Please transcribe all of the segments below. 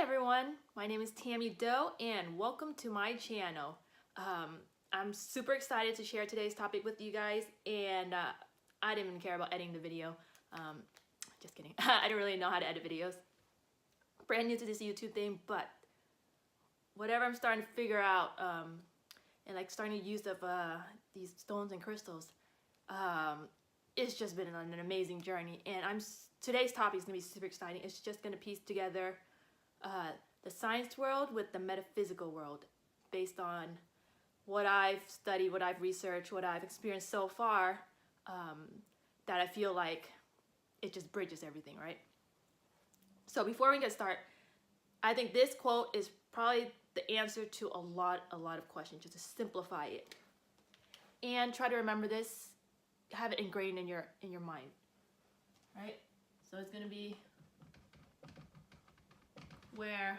everyone, my name is Tammy Doe and welcome to my channel. I'm super excited to share today's topic with you guys, and I didn't even care about editing the video. Just kidding. I don't really know how to edit videos. Brand new to this YouTube thing, but whatever I'm starting to figure out and like starting to use of these stones and crystals, it's just been an amazing journey, and today's topic is gonna be super exciting. It's just gonna piece together the science world with the metaphysical world based on what I've studied, what I've researched, what I've experienced so far, that I feel like it just bridges everything, right? So before we get started, I think this quote is probably the answer to a lot of questions, just to simplify it. And try to remember this, have it ingrained in your mind, right? So it's gonna be where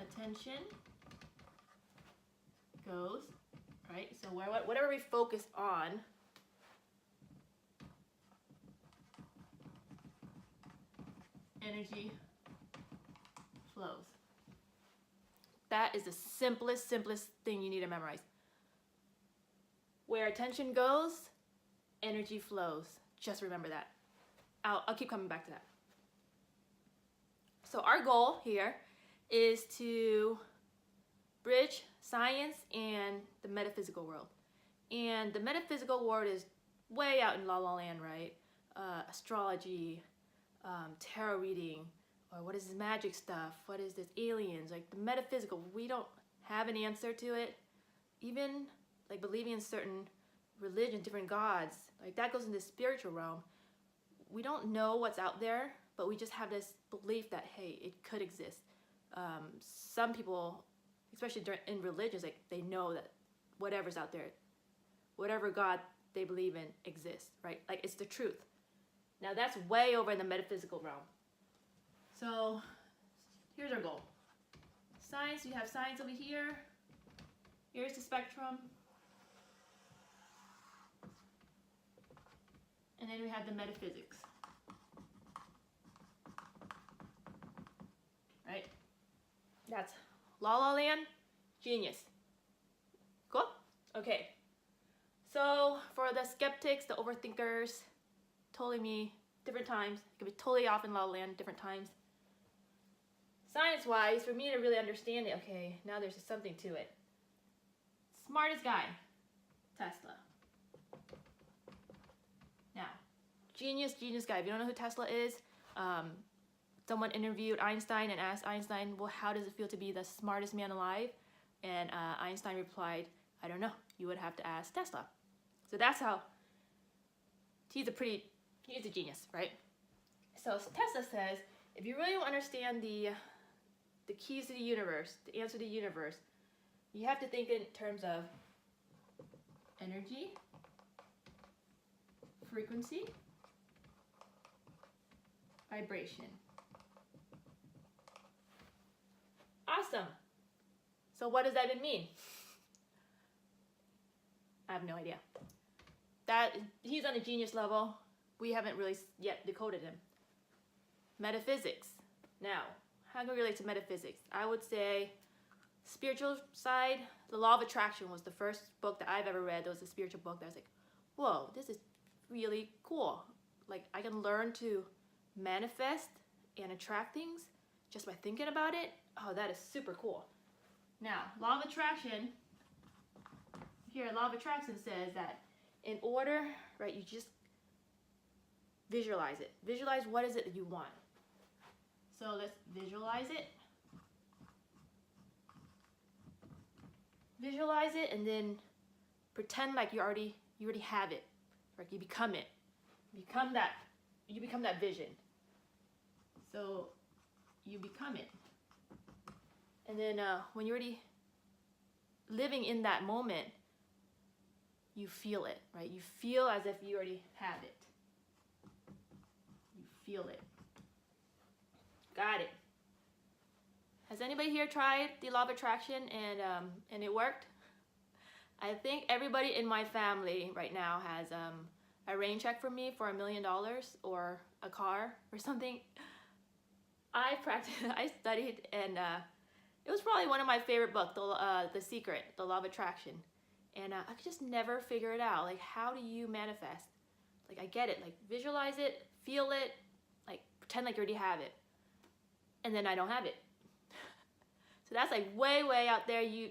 attention goes, right? So whatever we focus on, energy flows. That is the simplest thing you need to memorize. Where attention goes, energy flows. Just remember that. I'll keep coming back to that. So our goal here is to bridge science and the metaphysical world. And the metaphysical world is way out in La La Land, right? Astrology, tarot reading, or what is this magic stuff? What is this aliens? Like the metaphysical, we don't have an answer to it. Even like believing in certain religions, different gods, like that goes in the spiritual realm. We don't know what's out there, but we just have this belief that, hey, it could exist. Some people, especially in religions, like they know that whatever's out there, whatever God they believe in exists, right? Like it's the truth. Now that's way over in the metaphysical realm. So here's our goal. Science, you have science over here. Here's the spectrum. And then we have the metaphysics. Right? That's La La Land, genius. Cool? Okay. So for the skeptics, the overthinkers, totally me, different times. It could be totally off in La La Land, different times. Science-wise, for me to really understand it, okay, now there's something to it. Smartest guy, Tesla. Now, genius guy. If you don't know who Tesla is, someone interviewed Einstein and asked Einstein, well, how does it feel to be the smartest man alive? And Einstein replied, I don't know. You would have to ask Tesla. So that's how, he's a genius, right? So Tesla says, if you really want to understand the keys to the universe, the answer to the universe, you have to think in terms of energy, frequency, vibration. Awesome. So what does that even mean? I have no idea. That he's on a genius level. We haven't really yet decoded him. Metaphysics. Now, how can we relate to metaphysics? I would say spiritual side, The Law of Attraction was the first book that I've ever read. That was a spiritual book that I was like, whoa, this is really cool. Like I can learn to manifest and attract things just by thinking about it. Oh, that is super cool. Now, Law of Attraction, here Law of Attraction says that in order, right, you just visualize it. Visualize what is it that you want. So let's visualize it. Visualize it and then pretend like you already have it. Like you become it. You become that vision. So you become it. And then when you're already living in that moment, you feel it, right? You feel as if you already have it. You feel it. Got it. Has anybody here tried the Law of Attraction and it worked? I think everybody in my family right now has a rain check for me for $1 million or a car or something. I practiced, I studied, and it was probably one of my favorite books, The Secret, The Law of Attraction. And I could just never figure it out. Like, how do you manifest? Like, I get it. Like, visualize it, feel it, like, pretend like you already have it. And then I don't have it. So that's like way, way out there. You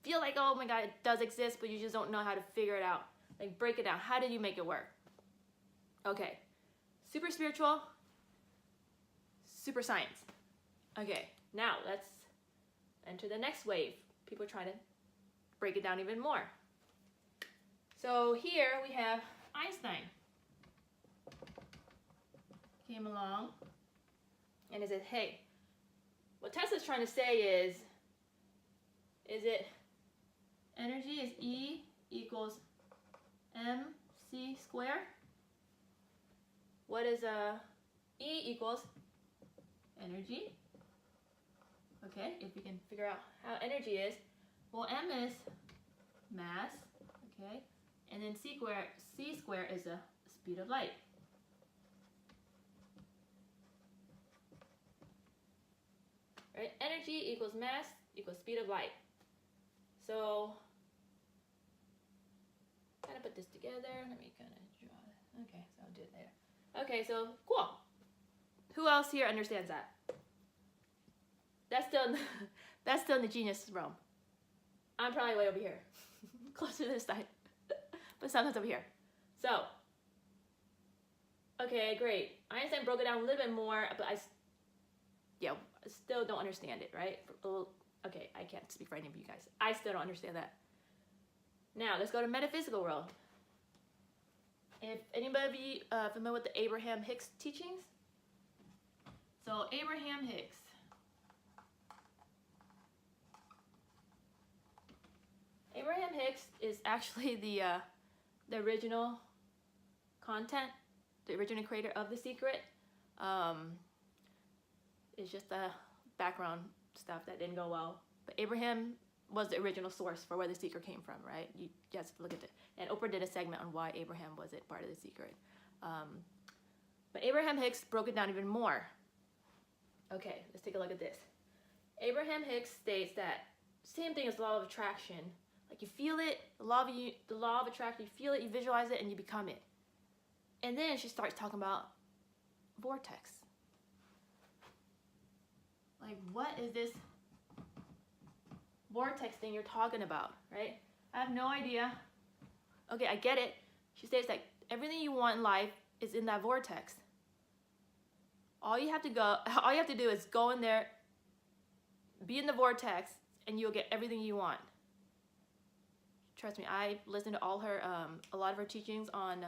feel like, oh my God, it does exist, but you just don't know how to figure it out. Like, break it down. How did you make it work? Okay. Super spiritual, super science. Okay, now let's enter the next wave. People are trying to break it down even more. So here we have Einstein. Came along and he said, hey, what Tesla's trying to say is it energy is E equals mc squared? What is E equals energy? Okay, if we can figure out how energy is, well, m is mass, okay, and then c squared is the speed of light. Right? Energy equals mass equals speed of light. So, kind of put this together. Let me kind of draw it. Okay, so I'll do it later. Okay, so cool. Who else here understands that? That's still in the genius realm. I'm probably way over here, closer to this side, but sometimes over here. So, okay, great. Einstein broke it down a little bit more, but I still don't understand it, right? Okay, I can't speak for any of you guys. I still don't understand that. Now, let's go to metaphysical world. If anybody familiar with the Abraham Hicks teachings? So, Abraham Hicks. Abraham Hicks is actually the original content, the original creator of The Secret. It's just the background stuff that didn't go well. But Abraham was the original source for where The Secret came from, right? You just have to look at it. And Oprah did a segment on why Abraham wasn't part of The Secret. But Abraham Hicks broke it down even more. Okay, let's take a look at this. Abraham Hicks states that same thing as the law of attraction. Like, you feel it, the law of attraction, you feel it, you visualize it, and you become it. And then she starts talking about vortex. Like, what is this vortex thing you're talking about, right? I have no idea. Okay, I get it. She states that everything you want in life is in that vortex. All you have to do is go in there, be in the vortex, and you'll get everything you want. Trust me, I listened to a lot of her teachings on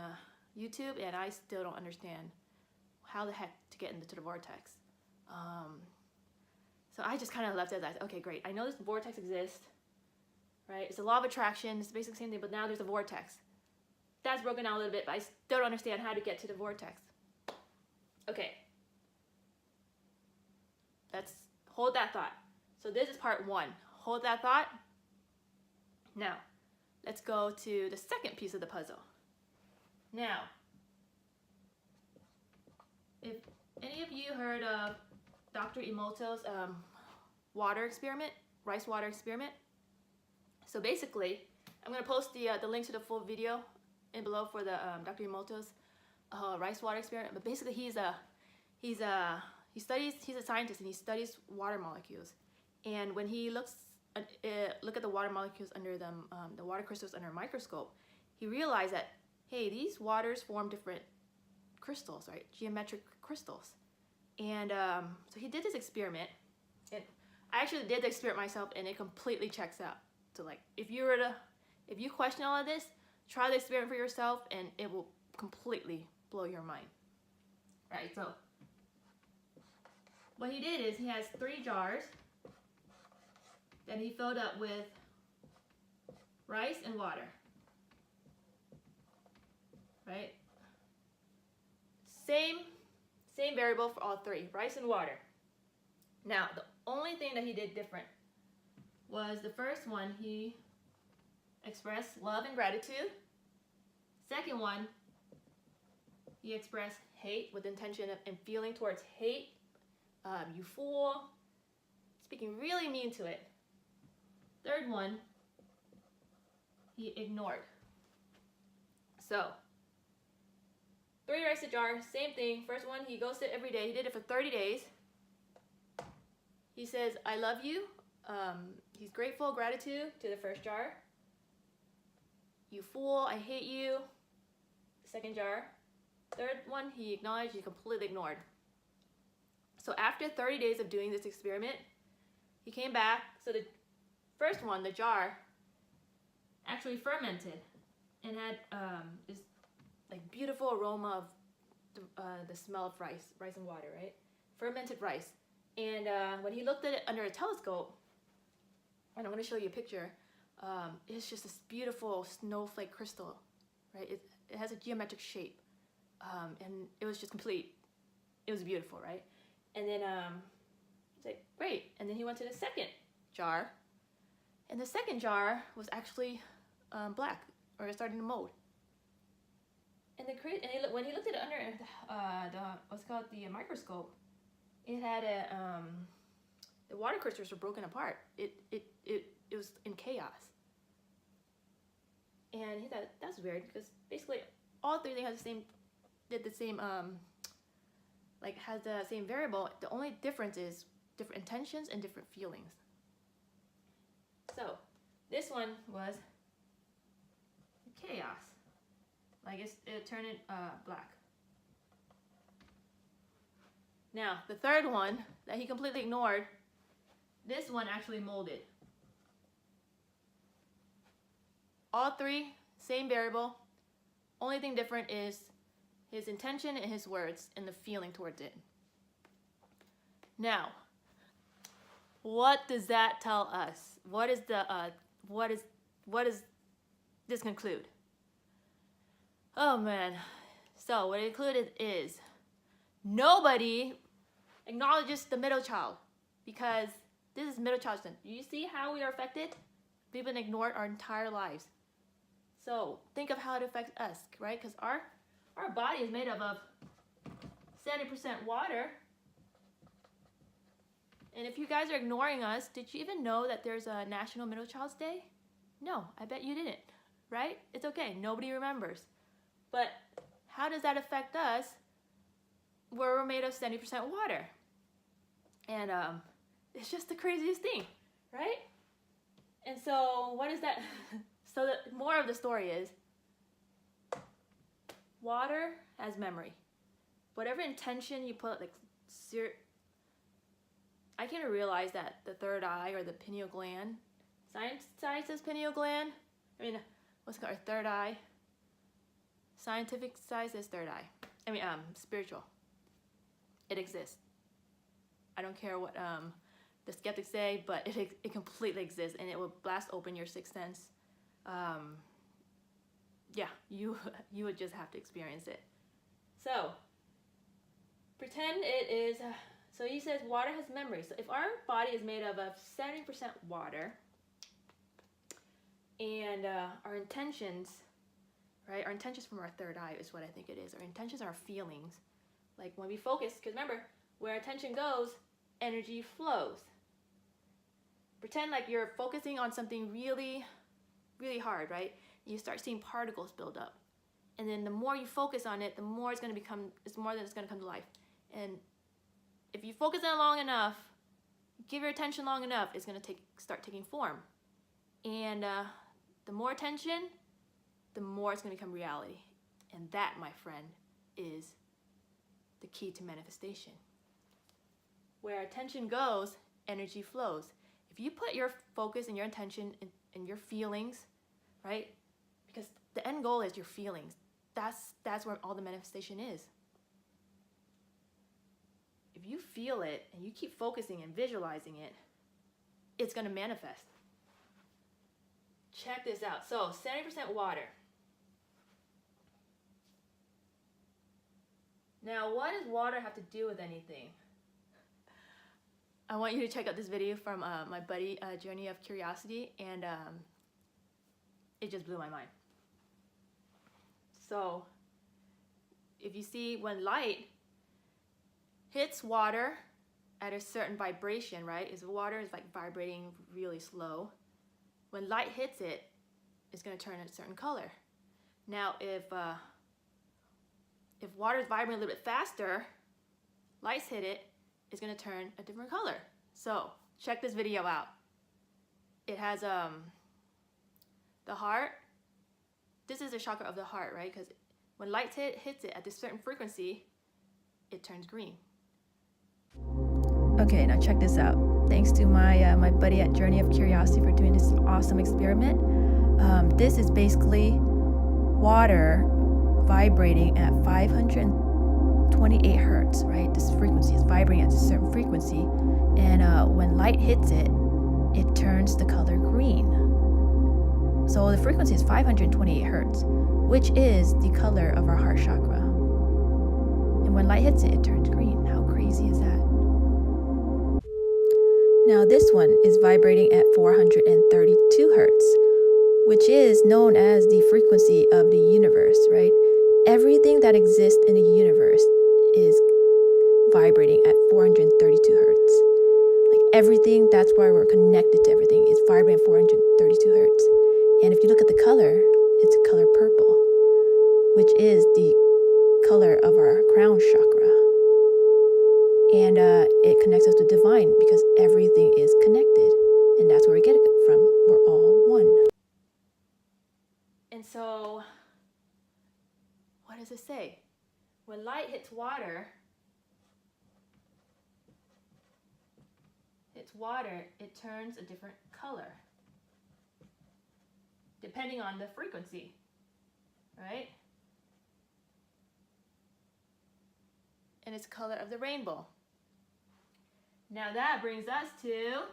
YouTube, and I still don't understand how the heck to get into the vortex. So I just kind of left it as, okay, great. I know this vortex exists, right? It's a law of attraction. It's basically the same thing, but now there's a vortex. That's broken down a little bit, but I still don't understand how to get to the vortex. Okay. Let's hold that thought. So this is part one. Hold that thought. Now, let's go to the second piece of the puzzle. Now, if any of you heard of Dr. Emoto's water experiment, rice water experiment. So basically, I'm going to post the link to the full video in below for the Dr. Emoto's rice water experiment. But basically, he's a scientist and he studies water molecules. And when he look at the water molecules under the water crystals under a microscope, he realized that, hey, these waters form different crystals, right? Geometric crystals. And so he did this experiment, and I actually did the experiment myself, and it completely checks out. So like, if you question all of this, try the experiment for yourself, and it will completely blow your mind. Right, so what he did is he has 3 jars that he filled up with rice and water. Right? Same variable for all 3, rice and water. Now, the only thing that he did different was the first one, he expressed love and gratitude. Second one, he expressed hate with intention and feeling towards hate, you fool, speaking really mean to it. Third one, he ignored. So, 3 rice a jar, same thing. First one, he goes to it every day. He did it for 30 days. He says, I love you. He's grateful, gratitude to the first jar. You fool, I hate you. Second jar. Third one, he acknowledged, he completely ignored. So after 30 days of doing this experiment, he came back. So the first one, the jar, actually fermented and had this like beautiful aroma of the smell of rice and water, right? Fermented rice. And when he looked at it under a telescope, and I'm going to show you a picture, it's just this beautiful snowflake crystal, right? It has a geometric shape, and it was just complete. It was beautiful, right? And then he's like, great. And then he went to the second jar, and the second jar was actually black, or starting to mold. And when he looked at it under the microscope, it had the water crystals were broken apart. It was in chaos. And he thought, that's weird, because basically all 3 things has the same variable. The only difference is different intentions and different feelings. So this one was chaos. Like it turned it black. Now, the third one that he completely ignored, this one actually molded. All 3, same variable. Only thing different is his intention and his words and the feeling towards it. Now, what does that tell us? What does this conclude? Oh man. So what it included is nobody acknowledges the middle child, because this is middle child sin. You see how we are affected? We've been ignored our entire lives. So think of how it affects us, right? Because our body is made up of 70% water. And if you guys are ignoring us, did you even know that there's a National Middle Child's Day? No, I bet you didn't, right? It's okay, nobody remembers. But how does that affect us where we're made of 70% water? And it's just the craziest thing, right? And so what is that? So the more of the story is, water has memory. Whatever intention you put, I came to realize that the third eye, or the pineal gland, science says pineal gland. I mean, what's it called? Our third eye. Scientific side says third eye. Spiritual. It exists. I don't care what the skeptics say, but it completely exists, and it will blast open your sixth sense. Yeah, you would just have to experience it. So pretend it is. So he says water has memory. So if our body is made of 70% water, and our intentions, right? Our intentions from our third eye is what I think it is. Our intentions are our feelings. Like when we focus, because remember, where attention goes, energy flows. Pretend like you're focusing on something really, really hard, right? You start seeing particles build up. And then the more you focus on it, the more it's going to become, it's more than it's going to come to life. And if you focus on it long enough, give your attention long enough, it's going to start taking form. And the more attention, the more it's going to become reality. And that, my friend, is the key to manifestation. Where attention goes, energy flows. If you put your focus and your attention in your feelings, right? Because the end goal is your feelings. That's where all the manifestation is. If you feel it and you keep focusing and visualizing it, it's going to manifest. Check this out. So 70% water. Now, what does water have to do with anything? I want you to check out this video from my buddy, Journey of Curiosity, and it just blew my mind. So, if you see when light hits water at a certain vibration, right? Is water is like vibrating really slow. When light hits it, it's going to turn a certain color. Now, if water is vibrating a little bit faster, lights hit it, it's going to turn a different color. So check this video out. It has the heart. This is the chakra of the heart, right? Because when light hits it at this certain frequency, it turns green. Okay, now check this out. Thanks to my buddy at Journey of Curiosity for doing this awesome experiment. This is basically water vibrating at 528 hertz, right? This frequency is vibrating at a certain frequency, and when light hits it, it turns the color green. So the frequency is 528 hertz, which is the color of our heart chakra. And when light hits it, it turns green. How crazy is that? Now this one is vibrating at 432 hertz, which is known as the frequency of the universe, right? Everything that exists in the universe is vibrating at 432 hertz. Like everything, that's why we're connected to everything, is vibrating at 432 hertz. And if you look at the color, it's the color purple, which is the color of our crown chakra. And it connects us to divine because everything is connected. And that's where we get it from. We're all one. And so, what does it say? When light hits water, it turns a different color, depending on the frequency, right? And it's the color of the rainbow. Now that brings us to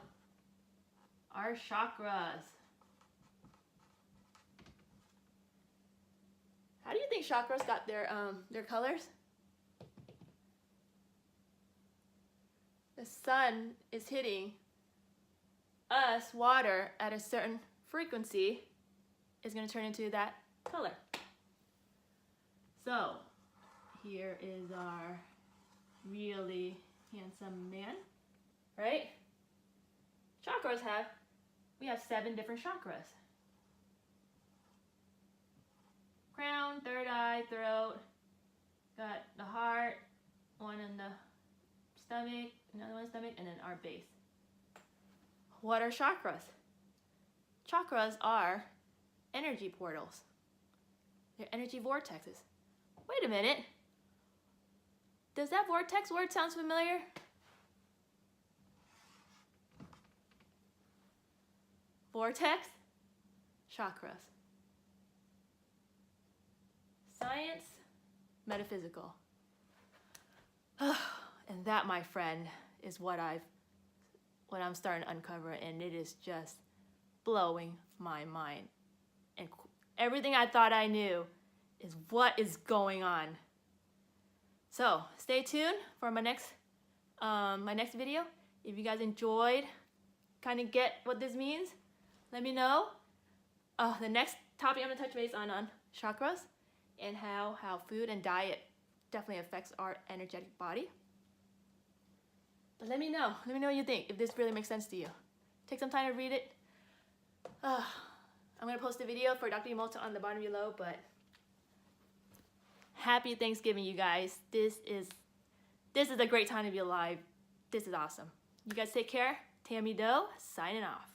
our chakras. How do you think chakras got their colors? The sun is hitting us, water, at a certain frequency, is going to turn into that color. So here is our really handsome man, right? We have 7 different chakras. Crown, third eye, throat, got the heart, one in the stomach, another one in the stomach, and then our base. What are chakras? Chakras are energy portals. They're energy vortexes. Wait a minute. Does that vortex word sound familiar? Vortex, chakras. Science, metaphysical. And that, my friend, is what I'm starting to uncover, and it is just blowing my mind. And everything I thought I knew is what is going on. So stay tuned for my next video. If you guys enjoyed, kind of get what this means, let me know. The next topic I'm gonna touch base on chakras and how food and diet definitely affects our energetic body. But let me know what you think, if this really makes sense to you. Take some time to read it. I'm gonna post a video for Dr. Emoto on the bottom below, but happy Thanksgiving, you guys. This is a great time to be alive. This is awesome. You guys take care. Tammy Doe, signing off.